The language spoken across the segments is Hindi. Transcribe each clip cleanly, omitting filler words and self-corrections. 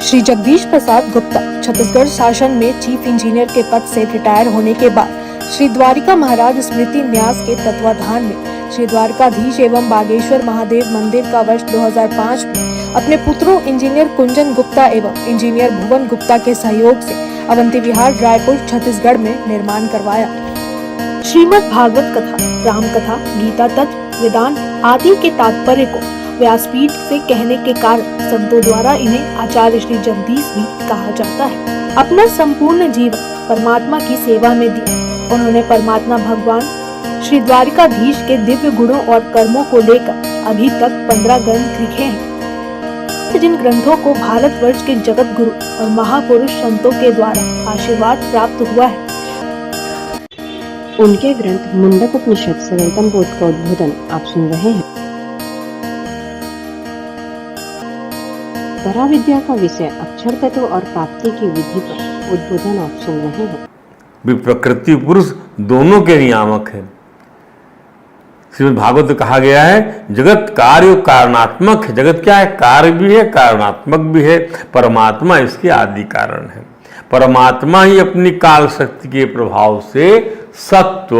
श्री जगदीश प्रसाद गुप्ता छत्तीसगढ़ शासन में चीफ इंजीनियर के पद से रिटायर होने के बाद श्री द्वारिका महाराज स्मृति न्यास के तत्वाधान में श्री द्वारकाधीश एवं बागेश्वर महादेव मंदिर का वर्ष 2005 में अपने पुत्रों इंजीनियर कुंजन गुप्ता एवं इंजीनियर भुवन गुप्ता के सहयोग से अवंती विहार रायपुर छत्तीसगढ़ में निर्माण करवाया। श्रीमद् भागवत कथा, राम कथा, गीता तत्व, वेदांत आदि के तात्पर्य को व्यासपीठ से कहने के कारण संतों द्वारा इन्हें आचार्य श्री जगदीश भी कहा जाता है। अपना संपूर्ण जीवन परमात्मा की सेवा में दिया उन्होंने परमात्मा भगवान श्री द्वारिकाधीश के दिव्य गुणों और कर्मों को लेकर अभी तक 15 ग्रंथ लिखे हैं, जिन ग्रंथों को भारतवर्ष के जगत गुरु और महापुरुष संतों के द्वारा आशीर्वाद प्राप्त हुआ है। उनके ग्रंथ मुंडक उपनिषद सरलतम बोध का उद्बोधन आप सुन रहे हैं। पराविद्या का विषय अक्षर तत्व और प्राप्ति की विधि पर उद्बोधन आप सुन रहे हैं। भी प्रकृति पुरुष दोनों के नियामक है। श्रीमद् भागवत में कहा गया है जगत कार्य कारणात्मक है। जगत क्या है? कार्य भी है, कारणात्मक भी है। परमात्मा इसके आदि कारण है। परमात्मा ही अपनी काल शक्ति के प्रभाव से सत्व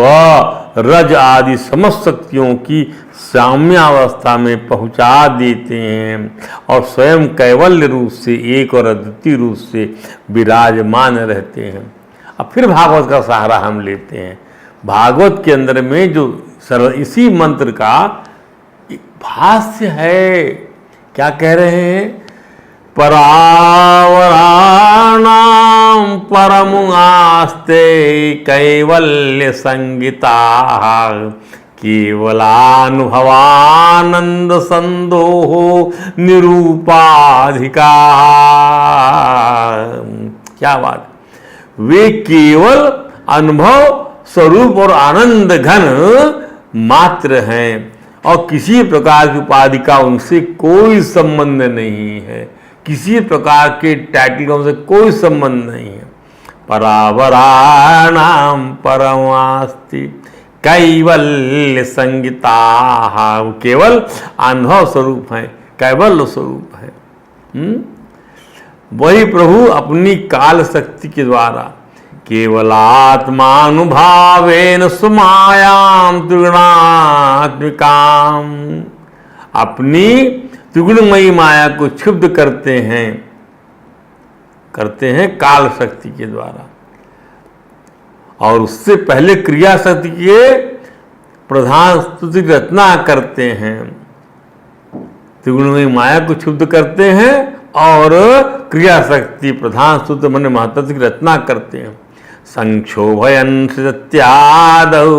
रज आदि समस्त शक्तियों की साम्यावस्था में पहुंचा देते हैं और स्वयं कैवल्य रूप से एक और अद्वितीय रूप से विराजमान रहते हैं। अब फिर भागवत का सहारा हम लेते हैं। भागवत के अंदर में जो इसी मंत्र का भाष्य है, क्या कह रहे हैं? परावराणां परमुआस्ते कैवल्य संगीता केवलानुभवानंद संदोहो निरूपाधिका। क्या बात! वे केवल अनुभव स्वरूप और आनंद घन मात्र हैं और किसी प्रकार की उपाधि का उनसे कोई संबंध नहीं है, किसी प्रकार के टाइटलों से कोई संबंध नहीं है। परावराणाम परमास्ति कैवल्य संगीता, केवल अनुभव स्वरूप है, कैवल्य स्वरूप है। वही प्रभु अपनी काल शक्ति के द्वारा केवलात्मानुभावेन सुमायाम त्रिगुणात्मिकाम, अपनी त्रिगुणमयी माया को क्षुब्ध करते हैं काल शक्ति के द्वारा, और उससे पहले क्रिया शक्ति के प्रधान स्तुति रचना करते हैं। त्रिगुणमयी माया को क्षुब्ध करते हैं और क्रिया शक्ति प्रधान स्तुति मन महत्व की रचना करते हैं। संक्षोभयन सत्यादौ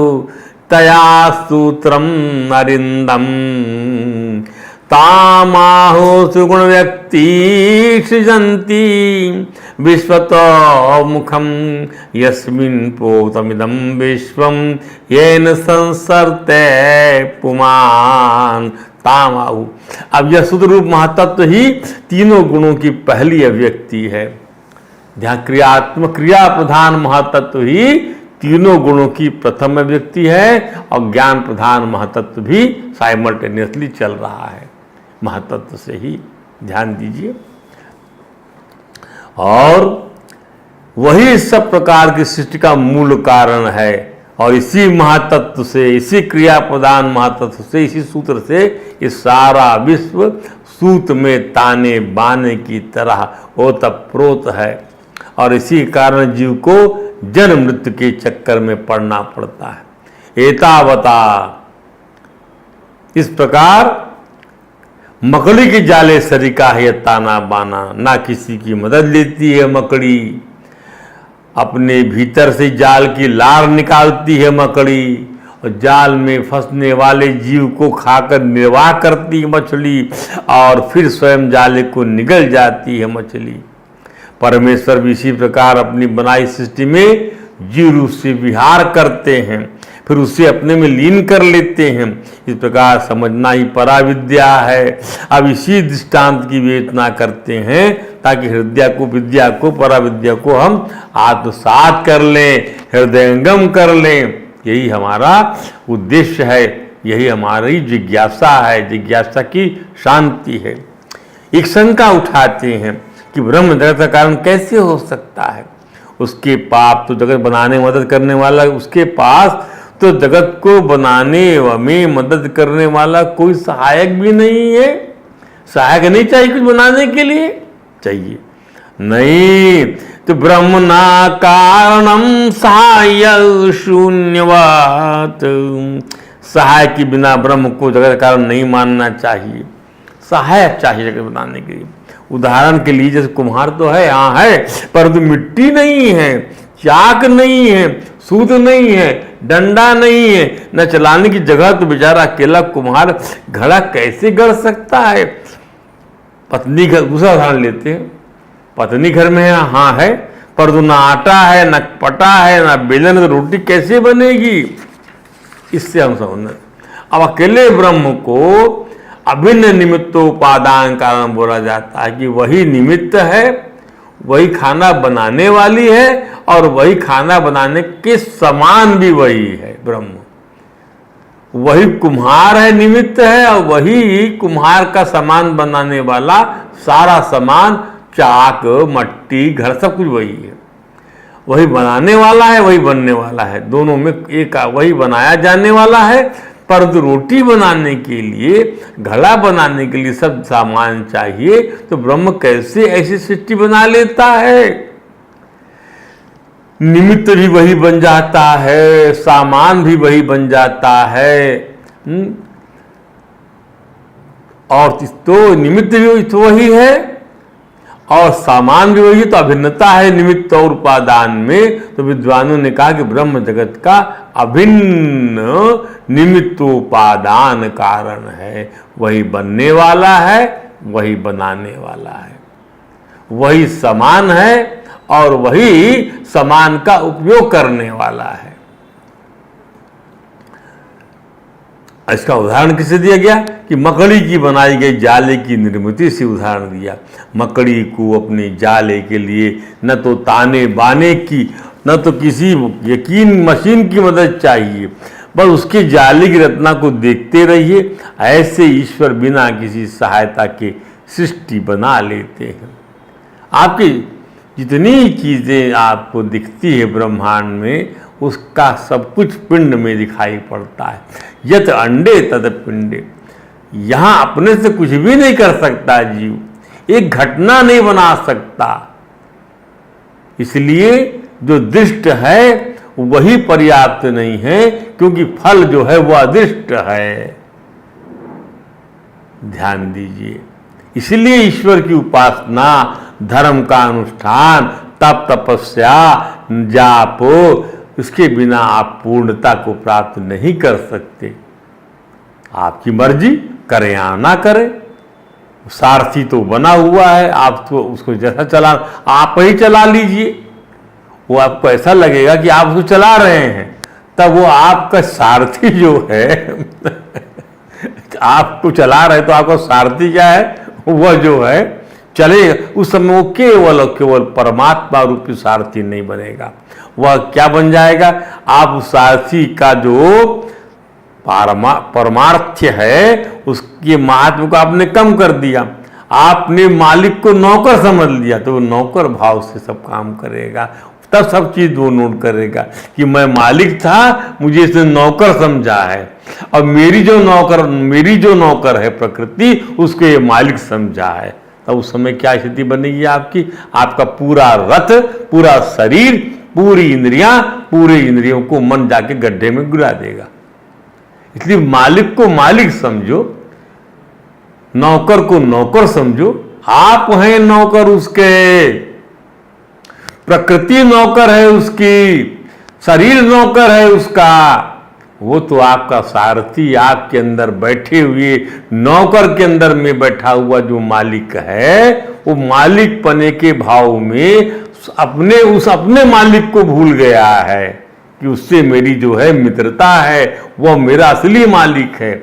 तया सूत्रम अरिंदम तामाहो सुगुण व्यक्ति सृजन्ति विश्वतो मुखम यस्मिन् प्रोतमिदं विश्वम येन संसरते पुमान तामाहु। अब यह शुद्ध रूप महातत्व ही तीनों गुणों की पहली अभिव्यक्ति है। ध्यान, क्रियात्मक क्रिया प्रधान महातत्व ही तीनों गुणों की प्रथम अभिव्यक्ति है और ज्ञान प्रधान महातत्व भी साइमल्टेनियसली चल रहा है महातत्व से ही। ध्यान दीजिए। और वही सब प्रकार की सृष्टि का मूल कारण है और इसी महातत्व से, इसी क्रिया प्रधान महातत्व से, इसी सूत्र से ये सारा विश्व सूत में ताने बाने की तरह ओतप्रोत है और इसी कारण जीव को जन्म मृत्यु के चक्कर में पड़ना पड़ता है। एतावता, इस प्रकार मकड़ी के जाले सरिका है ताना बाना, ना किसी की मदद लेती है मकड़ी, अपने भीतर से जाल की लार निकालती है मकड़ी और जाल में फंसने वाले जीव को खाकर निर्वाह करती है मछली और फिर स्वयं जाले को निगल जाती है मछली। परमेश्वर भी इसी प्रकार अपनी बनाई सृष्टि में जीव रूप से विहार करते हैं, फिर उसे अपने में लीन कर लेते हैं। इस प्रकार समझना ही पराविद्या है। अब इसी दृष्टांत की विवेचना करते हैं ताकि हृदय को, विद्या को, पराविद्या को हम आत्मसात कर लें, हृदयंगम कर लें। यही हमारा उद्देश्य है, यही हमारी जिज्ञासा है, जिज्ञासा की शांति है। एक शंका उठाते हैं कि ब्रह्म जगत का कारण कैसे हो सकता है। उसके पाप तो जगत बनाने में मदद करने वाला, उसके पास तो जगत को बनाने में मदद करने वाला कोई सहायक भी नहीं है। सहायक नहीं चाहिए कुछ बनाने के लिए, चाहिए नहीं तो ब्रह्म ना कारणम सहाय शून्यवात। सहाय के बिना ब्रह्म को जगत कारण नहीं मानना चाहिए, सहायक चाहिए जगत बनाने के लिए। उदाहरण के लिए जैसे कुम्हार तो है, हाँ है, परंतु मिट्टी नहीं है, चाक नहीं है, सूत नहीं है, डंडा नहीं है, न चलाने की जगह, तो बेचारा अकेला कुम्हार घड़ा कैसे गढ़ सकता है। पत्नी घर, दूसरा उदाहरण लेते हैं, पत्नी घर में है, हाँ है, परंतु ना आटा है, न पटा है, ना बेलन, तो रोटी कैसे बनेगी। इससे हम समझना, अब अकेले ब्रह्म को अभिन्न निमित्तोपादान कारण बोला जाता है कि वही निमित्त है, वही खाना बनाने वाली है, और वही खाना बनाने के समान भी वही है ब्रह्म। वही कुम्हार है, निमित्त है, और वही कुम्हार का सामान बनाने वाला, सारा सामान, चाक, मट्टी, घर, सब कुछ वही है। वही बनाने वाला है, वही बनने वाला है, दोनों में एक, वही बनाया जाने वाला है। परंतु रोटी बनाने के लिए, घड़ा बनाने के लिए सब सामान चाहिए, तो ब्रह्म कैसे ऐसी सृष्टि बना लेता है। निमित्त भी वही बन जाता है, सामान भी वही बन जाता है, और तो निमित्त भी तो वही है और सामान भी वही है, तो अभिन्नता है निमित्त और उपादान में। तो विद्वानों ने कहा कि ब्रह्म जगत का अभिन्न निमित्तोपादान कारण है, वही बनने वाला है, वही बनाने वाला है, वही समान है और वही समान का उपयोग करने वाला है। इसका उदाहरण किसे दिया गया कि मकड़ी की बनाई गई जाले की निर्मिति से उदाहरण दिया। मकड़ी को अपने जाले के लिए न तो ताने बाने की, न तो किसी यकीन मशीन की मदद चाहिए, बस उसके जाले की रचना को देखते रहिए। ऐसे ईश्वर बिना किसी सहायता के सृष्टि बना लेते हैं। आपकी जितनी चीज़ें आपको दिखती है ब्रह्मांड में, उसका सब कुछ पिंड में दिखाई पड़ता है। यत अंडे तद पिंडे। यहाँ अपने से कुछ भी नहीं कर सकता जीव, एक घटना नहीं बना सकता। इसलिए जो दृष्ट है वही पर्याप्त नहीं है, क्योंकि फल जो है वह अदृष्ट है। ध्यान दीजिए, इसलिए ईश्वर की उपासना, धर्म का अनुष्ठान, तप तपस्या, जाप, उसके बिना आप पूर्णता को प्राप्त नहीं कर सकते। आपकी मर्जी, करें या ना करें। सारथी तो बना हुआ है, आप तो उसको जैसा चला, आप ही चला लीजिए। वो आपको ऐसा लगेगा कि आप उसको चला रहे हैं, तब वो आपका सारथी जो है आपको चला रहे तो आपका सारथी क्या है, वह जो है चलेगा। उस समय वो केवल और केवल परमात्मा रूपी सारथी नहीं बनेगा। वह क्या बन जाएगा, आप उस सारथी का जो परमार्थ्य है, उसके महात्म को आपने कम कर दिया। आपने मालिक को नौकर समझ लिया, तो वो नौकर भाव से सब काम करेगा। तब सब चीज वो नोट करेगा कि मैं मालिक था, मुझे इसने नौकर समझा है, और मेरी जो नौकर है प्रकृति, उसको ये मालिक समझा है। तब उस समय क्या स्थिति बनेगी आपकी, आपका पूरा रथ, पूरा शरीर, पूरी इंद्रियां, पूरे इंद्रियों को मन जाके गड्ढे में गिरा देगा। इसलिए मालिक को मालिक समझो, नौकर को नौकर समझो। आप हैं नौकर उसके, प्रकृति नौकर है उसकी, शरीर नौकर है उसका। वो तो आपका सारथी, आपके अंदर बैठे हुए नौकर के अंदर में बैठा हुआ जो मालिक है, वो मालिक पने के भाव में अपने मालिक को भूल गया है कि उससे मेरी जो है मित्रता है, वह मेरा असली मालिक है,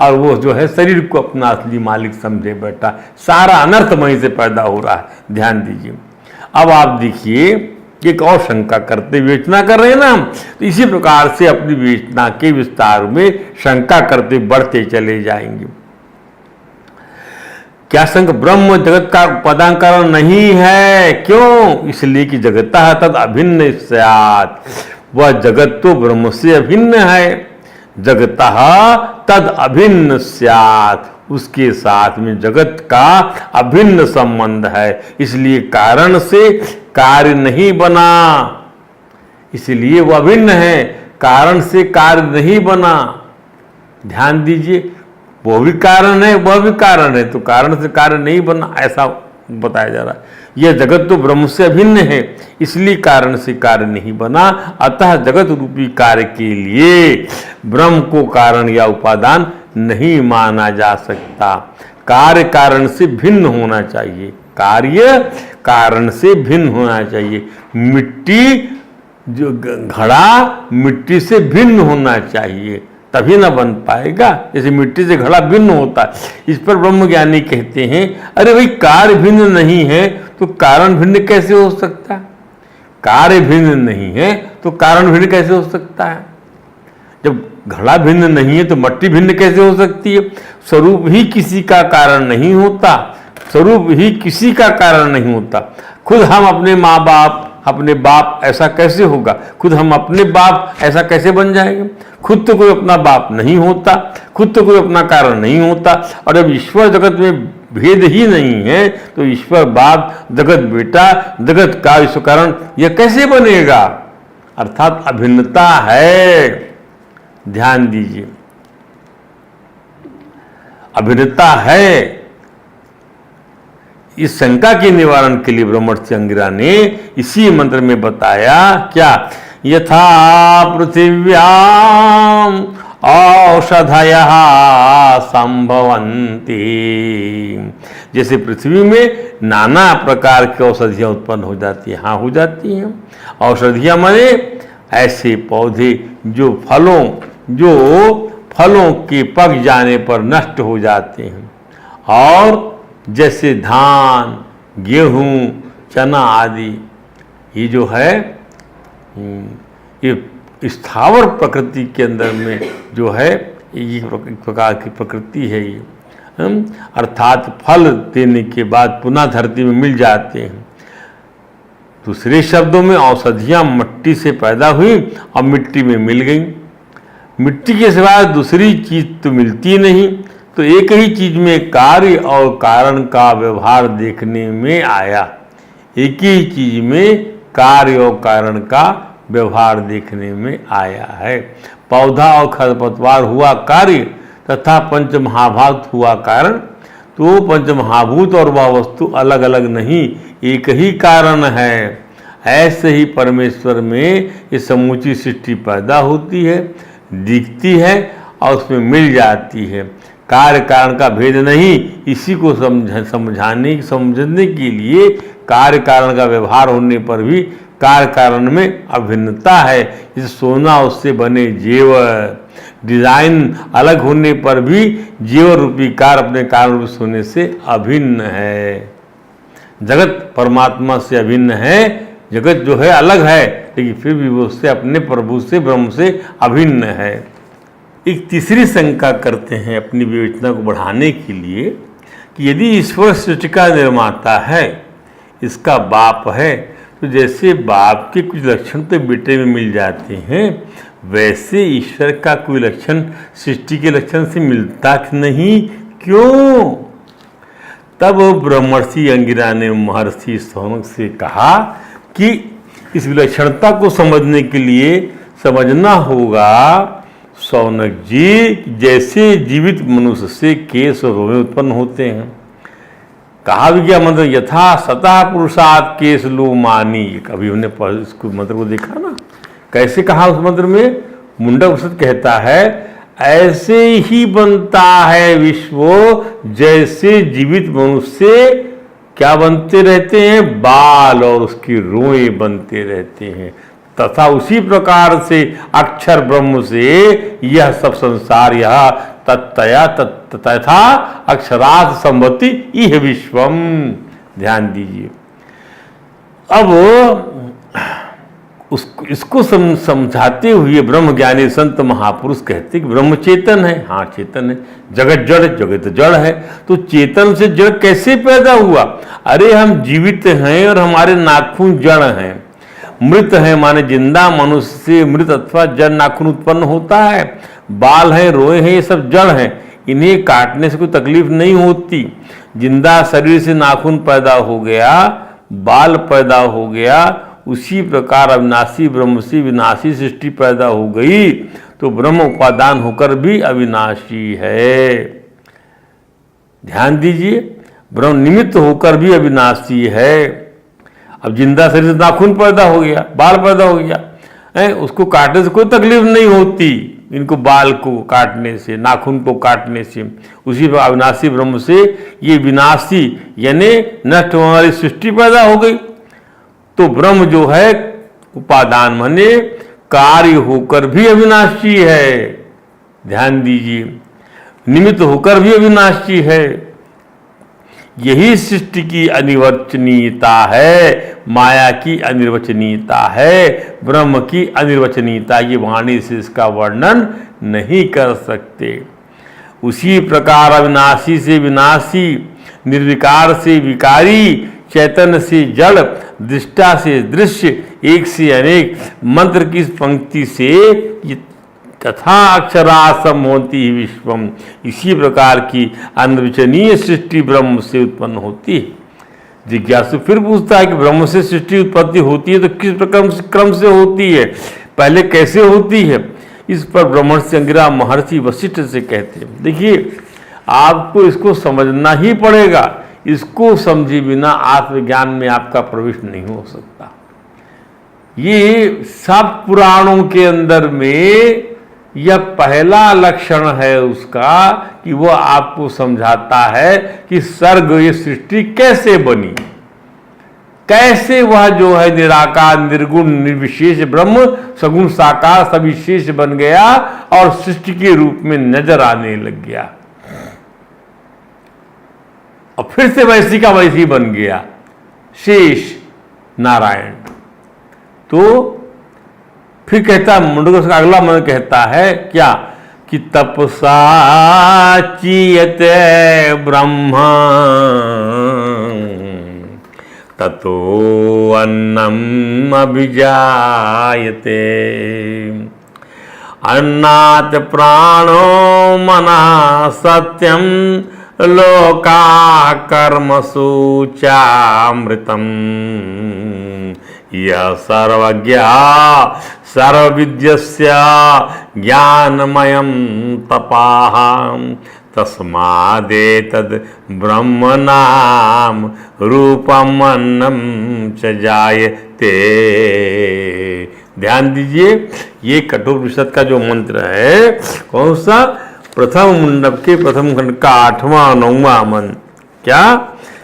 और वो जो है शरीर को अपना असली मालिक समझे बैठा। सारा अनर्थ वहीं से पैदा हो रहा है। ध्यान दीजिए। अब आप देखिए, एक और शंका करते विवेचना कर रहे हैं ना हम, तो इसी प्रकार से अपनी विवेचना के विस्तार में शंका करते बढ़ते चले जाएंगे। क्या संग ब्रह्म जगत का उपादान कारण नहीं है? क्यों? इसलिए कि जगतः तद अभिन्न स्यात्, वह जगत तो ब्रह्म से अभिन्न है। जगतः तद अभिन्न स्यात्, उसके साथ में जगत का अभिन्न संबंध है, इसलिए कारण से कार्य नहीं बना, इसलिए वह अभिन्न है, कारण से कार्य नहीं बना। ध्यान दीजिए, वो भी कारण है, वह भी कारण है, तो कारण से कार्य नहीं बना, ऐसा बताया जा रहा है। यह जगत तो ब्रह्म से अभिन्न है, इसलिए कारण से कार्य नहीं बना, अतः जगत रूपी कार्य के लिए ब्रह्म को कारण या उपादान नहीं माना जा सकता। कार्य कारण से भिन्न होना चाहिए, कार्य कारण से भिन्न होना चाहिए। मिट्टी जो घड़ा मिट्टी से भिन्न होना चाहिए, तभी ना बन पाएगा। जैसे मिट्टी से घड़ा भिन्न होता है, इस पर ब्रह्मज्ञानी कहते हैं अरे भाई कार्य भिन्न नहीं है तो कारण भिन्न कैसे हो सकता है? कार्य भिन्न नहीं है तो कारण भिन्न कैसे हो सकता है? जब घड़ा भिन्न नहीं है तो मट्टी भिन्न कैसे हो सकती है? स्वरूप ही किसी का कारण नहीं होता, स्वरूप ही किसी का कारण नहीं होता। खुद हम अपने माँ बाप, अपने बाप ऐसा कैसे होगा? खुद हम अपने बाप ऐसा कैसे बन जाएंगे? खुद तो कोई अपना बाप नहीं होता, खुद तो कोई अपना कारण नहीं होता। और जब ईश्वर जगत में भेद ही नहीं है तो ईश्वर बाप, जगत बेटा, जगत का विश्व कारण, यह कैसे बनेगा? अर्थात अभिन्नता है। ध्यान दीजिए, अभिन्नता है। इस शंका के निवारण के लिए ब्रह्मर्षि अंगिरा ने इसी मंत्र में बताया क्या? यथा पृथिव्याम औषधयः संभवन्ति, जैसे पृथ्वी में नाना प्रकार की औषधियाँ उत्पन्न हो जाती हैं, हाँ हो जाती हैं। औषधियाँ माने ऐसे पौधे जो फलों के पक जाने पर नष्ट हो जाते हैं, और जैसे धान, गेहूं, चना आदि, ये जो है ये स्थावर प्रकृति के अंदर में जो है ये प्रकार की प्रकृति है ये, अर्थात फल देने के बाद पुनः धरती में मिल जाते हैं। दूसरे शब्दों में औषधियाँ मिट्टी से पैदा हुई और मिट्टी में मिल गई। मिट्टी के सिवाय दूसरी चीज तो मिलती नहीं, तो एक ही चीज में कार्य और कारण का व्यवहार देखने में आया। एक ही चीज में कार्य और कारण का व्यवहार देखने में आया है। पौधा और खरपतवार हुआ कार्य तथा पंचमहाभूत हुआ कारण, तो पंचमहाभूत और वह वस्तु अलग अलग नहीं, एक ही कारण है। ऐसे ही परमेश्वर में ये समूची सृष्टि पैदा होती है, दिखती है और उसमें मिल जाती है। कार्य कारण का भेद नहीं, इसी को समझने के लिए कार्य कारण का व्यवहार होने पर भी कार्य कारण में अभिन्नता है। जैसे सोना उससे बने जेवर, डिजाइन अलग होने पर भी जेवर रूपी कार अपने कारण रूप सोने से अभिन्न है। जगत परमात्मा से अभिन्न है, जगत जो है अलग है, लेकिन फिर भी वो उससे अपने प्रभु से, ब्रह्म से अभिन्न है। एक तीसरी शंका करते हैं अपनी विवेचना को बढ़ाने के लिए कि यदि ईश्वर सृष्टि का निर्माता है, इसका बाप है, तो जैसे बाप के कुछ लक्षण तो बेटे में मिल जाते हैं, वैसे ईश्वर का कोई लक्षण सृष्टि के लक्षण से मिलता नहीं, क्यों? तब ब्रह्मर्षि अंगिरा ने महर्षि शौनक से कहा कि इस विलक्षणता को समझने के लिए समझना होगा शौनक जी, जैसे जीवित मनुष्य से केश और रोमे उत्पन्न होते हैं। कहा भी क्या मंत्र, यथा सतः पुरुषात् केश लोमानी। कभी हमने इसको मंत्र को देखा ना, कैसे कहा उस मंत्र में? मुंडक उपनिषद कहता है ऐसे ही बनता है विश्व जैसे जीवित मनुष्य क्या बनते रहते हैं, बाल और उसकी रोएं बनते रहते हैं, तथा उसी प्रकार से अक्षर ब्रह्म से यह सब संसार यह तत्तया तथा अक्षरात् संभवति इह विश्वम। ध्यान दीजिए, अब इसको समझाते हुए ब्रह्म ज्ञानी संत महापुरुष कहते कि ब्रह्म चेतन है। हाँ चेतन है, जगत जड़, जगत जड़ है, तो चेतन से जड़ कैसे पैदा हुआ? अरे हम जीवित हैं और हमारे नाखून जड़ हैं, मृत है माने जिंदा मनुष्य से मृत अथवा जड़ नाखून उत्पन्न होता है, बाल हैं, रोए हैं, ये सब जड़ हैं, इन्हें काटने से कोई तकलीफ नहीं होती। जिंदा शरीर से नाखून पैदा हो गया, बाल पैदा हो गया, उसी प्रकार अविनाशी ब्रह्म से विनाशी सृष्टि पैदा हो गई, तो ब्रह्म उपादान होकर भी अविनाशी है। ध्यान दीजिए, ब्रह्म निमित्त होकर भी अविनाशी है। अब जिंदा शरीर से नाखून पैदा हो गया, बाल पैदा हो गया है, उसको काटने से कोई तकलीफ नहीं होती, इनको बाल को काटने से, नाखून को काटने से। उसी पर अविनाशी ब्रह्म से ये विनाशी यानी नष्ट होने वाली सृष्टि पैदा हो गई। तो ब्रह्म जो है उपादान माने कार्य होकर भी अविनाशी है। ध्यान दीजिए, निमित्त होकर भी अविनाशी है। यही सृष्टि की अनिर्वचनीयता है, माया की अनिर्वचनीयता है, ब्रह्म की अनिर्वचनीयता। ये वाणी से इसका वर्णन नहीं कर सकते। उसी प्रकार अविनाशी से विनाशी, निर्विकार से विकारी, चैतन्य से जड़, दृष्टा से दृश्य, एक से अनेक, मंत्र की इस पंक्ति से तथा अक्षरासम होती विश्वम, इसी प्रकार की अनिर्वचनीय सृष्टि ब्रह्म से उत्पन्न होती है। जिज्ञासु फिर पूछता है कि ब्रह्म से सृष्टि उत्पत्ति होती है तो किस प्रकार क्रम से होती है, पहले कैसे होती है? इस पर ब्रह्मर्षि अंगिरा महर्षि वशिष्ठ से कहते हैं। देखिए, आपको इसको समझना ही पड़ेगा, इसको समझे बिना आत्मज्ञान में आपका प्रवेश नहीं हो सकता। ये सब पुराणों के अंदर में यह पहला लक्षण है उसका कि वो आपको समझाता है कि सर्ग ये सृष्टि कैसे बनी, कैसे वह जो है निराकार निर्गुण निर्विशेष ब्रह्म सगुण साकार सविशेष बन गया और सृष्टि के रूप में नजर आने लग गया, और फिर से वैसी का वैसी बन गया शेष नारायण। तो फिर कहता मुंडक का अगला मन कहता है क्या कि तपसा चीयते ब्रह्म ततो अन्नम अभिजायते, अन्नात् प्राणो मनः सत्यम लोका कर्मसु चामृतम, यह सर्वज्ञ सर्वविद्यस्य ज्ञानमयं तपाः, तस्मादेतद् ब्रह्मणां रूपम् अन्नं च जायते। ध्यान दीजिए, ये कठोपनिषद का जो मंत्र है, कौन सा? प्रथम मुंडक के प्रथम खंड का 8वां 9वां मंत्र। क्या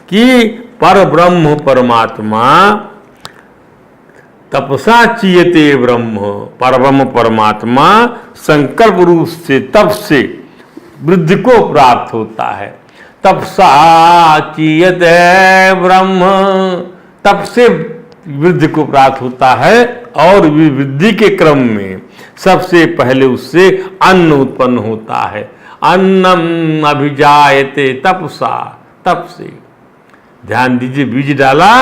कि पर ब्रह्म परमात्मा तपसा चीयते ब्रह्म, परब्रह्म परमात्मा संकल्प रूप से तप से वृद्धि को प्राप्त होता है। तपसा चीयते ब्रह्म, तप से वृद्धि को प्राप्त होता है, और वृद्धि के क्रम में सबसे पहले उससे अन्न उत्पन्न होता है। अन्नम अभिजायते तपसा, तप से। ध्यान दीजिए, बीज डाला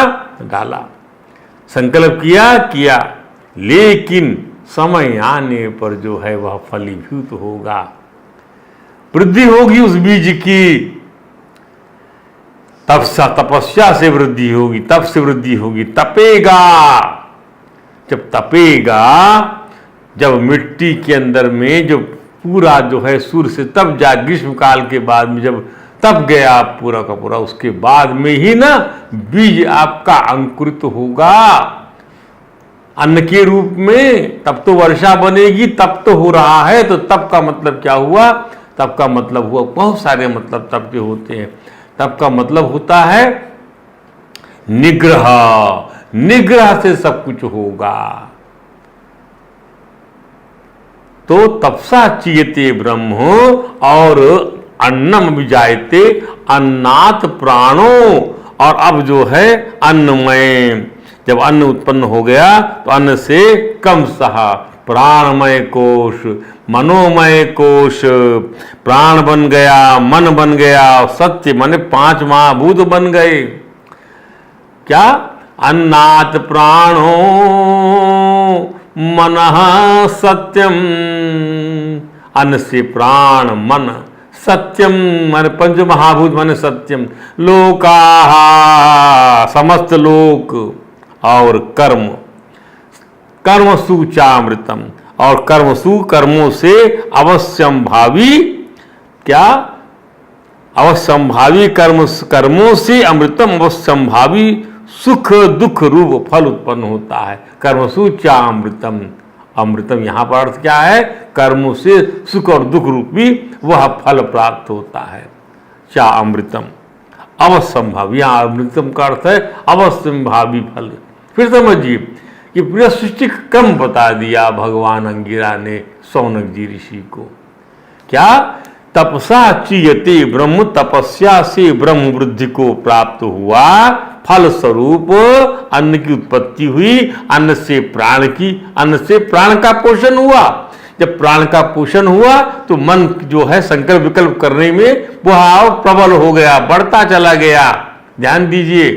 डाला, संकल्प किया, लेकिन समय आने पर जो है वह फलीभूत होगा, वृद्धि होगी उस बीज की। तपस्या से वृद्धि होगी, तप से वृद्धि होगी, तपेगा। जब तपेगा, जब मिट्टी के अंदर में जो पूरा जो है सूर्य से तप जा, ग्रीष्म काल के बाद में जब तप गया पूरा का पूरा, उसके बाद में ही ना बीज आपका अंकुरित होगा अन्न के रूप में। तब तो वर्षा बनेगी, तप तो हो रहा है। तो तप का मतलब क्या हुआ? तप का मतलब हुआ, बहुत सारे मतलब तप के होते हैं। तप का मतलब होता है निग्रह, निग्रह से सब कुछ होगा। तो तपसा चीयते ब्रह्म और अन्नम विजायते अन्नात् प्राणो, और अब जो है अन्नमय जब अन्न उत्पन्न हो गया तो अन्न से कम सहा, प्राणमय कोश, मनोमय कोश, प्राण बन गया, मन बन गया, सत्य माने 5 महाभूत बन गए। क्या? अन्नात् प्राणो मनः सत्यम, अन्न से प्राण मन, सत्यम माने 5 महाभूत माने सत्यम, लोकाः समस्त लोक, और कर्म, कर्मसु चामृतम, और कर्मसु कर्मों से अवश्यम भावी, क्या? अवश्यम भावी कर्मों से अमृतम अवश्यम भावी सुख दुख रूप फल उत्पन्न होता है। कर्मसु चामृतम, अमृतम यहाँ पर अर्थ क्या है? कर्मों से सुख और दुख रूपी वह फल प्राप्त होता है। चा अमृतम अवश्यंभावी, यहाँ अमृतम का अर्थ है अवश्यंभावी फल। फिर समझिए कि पूरा सृष्टि का क्रम बता दिया भगवान अंगिरा ने शौनक जी ऋषि को। क्या? तपसा चीयते ब्रह्म, तपस्या से ब्रह्म वृद्धि को प्राप्त हुआ, फल स्वरूप अन्न की उत्पत्ति हुई, अन्न से प्राण की, अन्न से प्राण का पोषण हुआ। जब प्राण का पोषण हुआ तो मन जो है संकल्प विकल्प करने में वह प्रबल हो गया, बढ़ता चला गया। ध्यान दीजिए,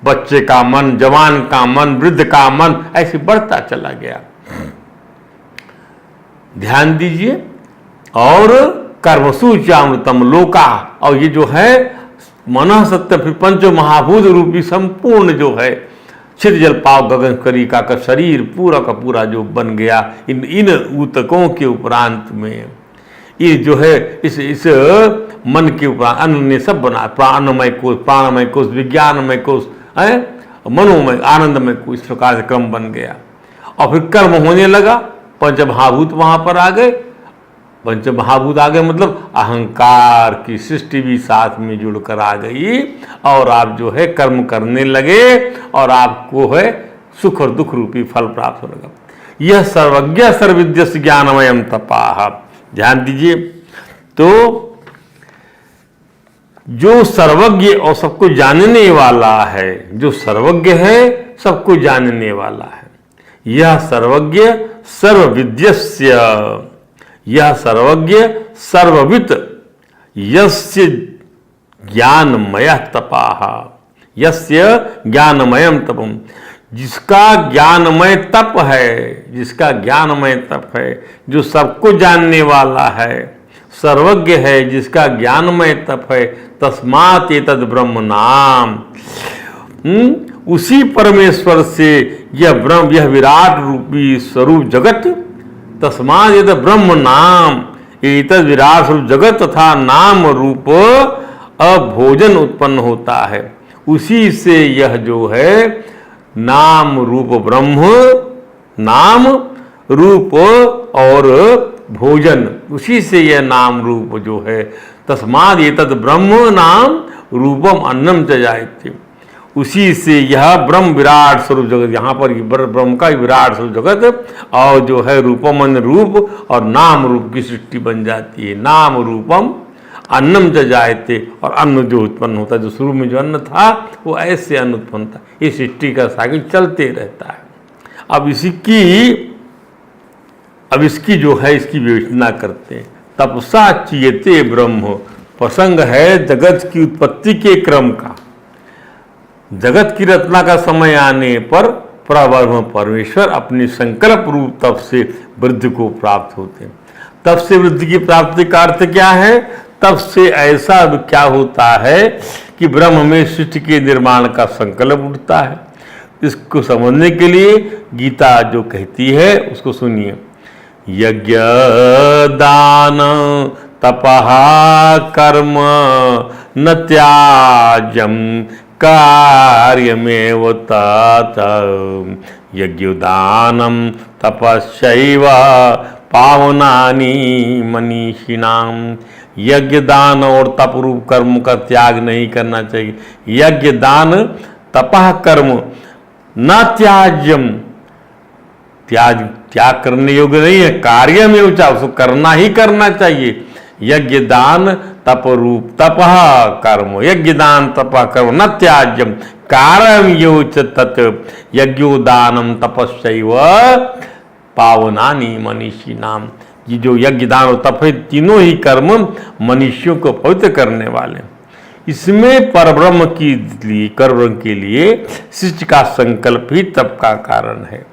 बच्चे का मन, जवान का मन, वृद्ध का मन ऐसे बढ़ता चला गया। ध्यान दीजिए। और कर्मसु चामृतम लोका, और ये जो है मन सत्य, फिर 5 महाभूत रूपी संपूर्ण जो है छिद जल पाव गगन करी का शरीर पूरा का पूरा जो बन गया इन ऊतकों के उपरांत में, ये जो है इस मन के उपरांत अन्न ने सब बना, प्राणमय कोश, प्राणमय कोश, विज्ञानमय कोश है, मनोमय आनंदमय कोश, इस प्रकार से क्रम बन गया। और फिर कर्म होने लगा, 5 महाभूत वहां पर आ गए। 5 महाभूत आ गए मतलब अहंकार की सृष्टि भी साथ में जुड़कर आ गई, और आप जो है कर्म करने लगे और आपको है सुख और दुख रूपी फल प्राप्त हो लगा। यह सर्वज्ञ सर्वविद्य ज्ञानमयम तपाह। ध्यान दीजिए, तो जो सर्वज्ञ और सबको जानने वाला है, जो सर्वज्ञ है सबको जानने वाला है, यह सर्वज्ञ सर्वविद्यस्य, यह सर्वज्ञ सर्ववित यस्य ज्ञानमय तपाह, यस्य ज्ञानमयम तपम, जिसका ज्ञानमय तप है, जिसका ज्ञानमय तप है, जो सबको जानने वाला है, सर्वज्ञ है, जिसका ज्ञानमय तप है, तस्मात् एतद् ब्रह्म नाम, उसी परमेश्वर से यह ब्रह्म, यह विराट रूपी स्वरूप जगत, तस्मात् एतद् ब्रह्म नाम, एतद् विराट स्वरूप जगत तथा नाम रूप अभोजन उत्पन्न होता है। उसी से यह जो है नाम रूप ब्रह्म, नाम रूप और भोजन, उसी से यह नाम रूप जो है, तस्मात् एतद् ब्रह्म नाम रूपम अन्नम च जायते, उसी से यह ब्रह्म विराट स्वरूप जगत, यहाँ पर ब्रह्म का विराट स्वरूप जगत और जो है रूपम अन्न रूप और नाम रूप की सृष्टि बन जाती है। नाम रूपम अन्नम च जायते, और अन्न जो उत्पन्न होता है, जो शुरू में जो अन्न था वो ऐसे अन्न उत्पन्न था। ये सृष्टि का साइकिल चलते रहता है। अब इसकी जो है इसकी विवेचना करते हैं। तपसा चीयते ब्रह्म, प्रसंग है जगत की उत्पत्ति के क्रम का। जगत की रचना का समय आने पर प्रब्रह्म परमेश्वर अपनी संकल्प रूप तप से वृद्धि को प्राप्त होते हैं। तप से वृद्धि की प्राप्ति का अर्थ क्या है? तब से ऐसा क्या होता है कि ब्रह्म में सृष्टि के निर्माण का संकल्प उठता है। इसको समझने के लिए गीता जो कहती है उसको सुनिए। यज्ञ दान तपः कर्म न त्याज्यम कार्यमेव तत्, यज्ञदानम तपस्यैव पावनानि मनीषिणाम। यज्ञ दान और तप रूप कर्म का त्याग नहीं करना चाहिए। यज्ञ दान तपः कर्म न त्याज्यम, त्याग करने योग्य नहीं है। कार्य में उसको करना ही करना चाहिए। यज्ञ दान तप रूप तपः कर्म यज्ञ दान तपः कर्म न त्याज्यम कारम योच तत् यज्ञो दानम तपस्यैव पावनानि मनीषी नाम। ये जो यज्ञ दान और तप है, तीनों ही कर्म मनुष्यों को पवित्र करने वाले। इसमें परब्रह्म के लिए शिष्ट का संकल्प ही तप का कारण है।